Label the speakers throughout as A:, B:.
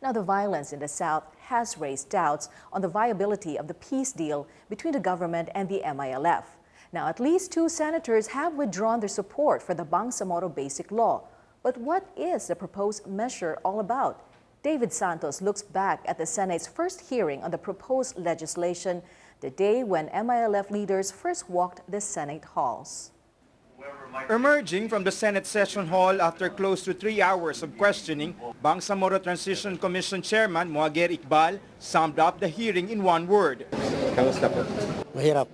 A: Now, the violence in the South has raised doubts on the viability of the peace deal between the government and the MILF. Now, at least 2 senators have withdrawn their support for the Bangsamoro Basic Law. But what is the proposed measure all about? David Santos looks back at the Senate's first hearing on the proposed legislation, the day when MILF leaders first walked the Senate halls.
B: Emerging from the Senate session hall after close to 3 hours of questioning, Bangsamoro Transition Commission Chairman Muager Iqbal summed up the hearing in one word.
C: Mahirap.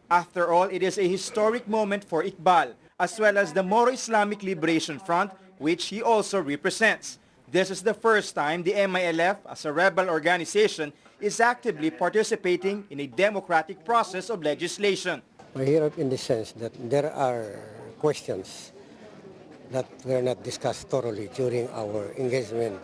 B: After all, it is a historic moment for Iqbal, as well as the Moro Islamic Liberation Front, which he also represents. This is the first time the MILF, as a rebel organization, is actively participating in a democratic process of legislation.
C: Mahirap in the sense that there are questions that were not discussed thoroughly during our engagement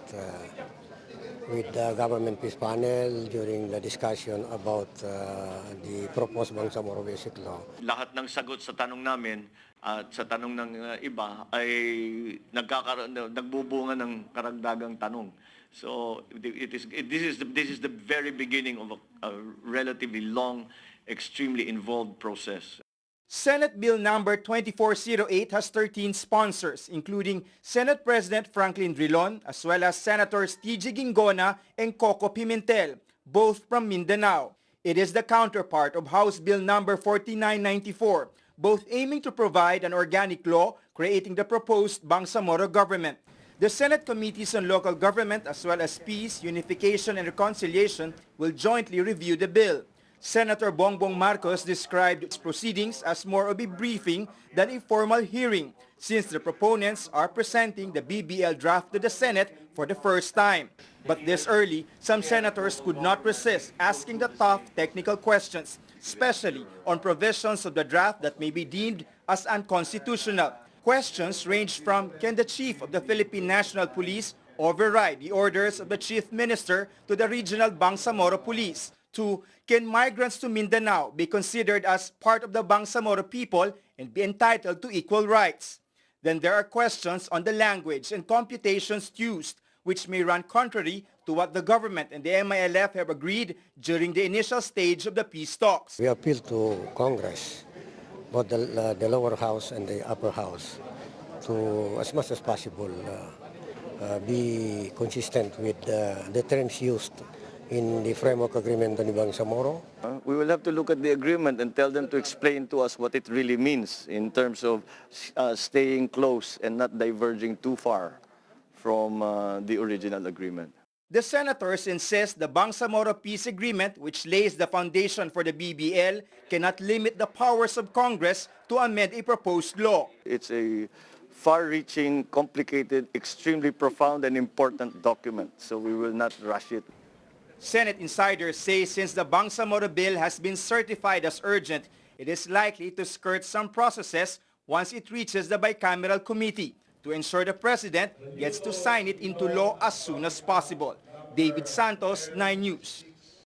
C: with the government peace panel during the discussion about the proposed Bangsamoro Basic Law.
D: Lahat ng sagot sa tanong namin at sa tanong ng iba ay nagbubunga ng karagdagang tanong. So this is the very beginning of a relatively long, extremely involved process.
B: Senate Bill number 2408 has 13 sponsors, including Senate President Franklin Drilon, as well as Senators TG Gingona and Coco Pimentel, both from Mindanao. It is the counterpart of House Bill number 4994, both aiming to provide an organic law creating the proposed Bangsamoro government. The Senate Committees on Local Government, as well as Peace, Unification, and Reconciliation will jointly review the bill. Senator Bongbong Marcos described its proceedings as more of a briefing than a formal hearing, since the proponents are presenting the BBL draft to the Senate for the first time. But this early, some senators could not resist asking the tough technical questions, especially on provisions of the draft that may be deemed as unconstitutional. Questions ranged from, can the Chief of the Philippine National Police override the orders of the Chief Minister to the Regional Bangsamoro Police? To, can migrants to Mindanao be considered as part of the Bangsamoro people and be entitled to equal rights? Then there are questions on the language and computations used, which may run contrary to what the government and the MILF have agreed during the initial stage of the peace talks.
C: We appeal to Congress, both the lower house and the upper house, to as much as possible be consistent with the terms used in the framework agreement on Bangsamoro.
D: We will have to look at the agreement and tell them to explain to us what it really means in terms of staying close and not diverging too far from the original agreement.
B: The senators insist the Bangsamoro Peace Agreement, which lays the foundation for the BBL, cannot limit the powers of Congress to amend a proposed law.
D: It's a far-reaching, complicated, extremely profound and important document, so we will not rush it.
B: Senate insiders say since the Bangsamoro bill has been certified as urgent, it is likely to skirt some processes once it reaches the bicameral committee to ensure the President gets to sign it into law as soon as possible. David Santos, 9 News.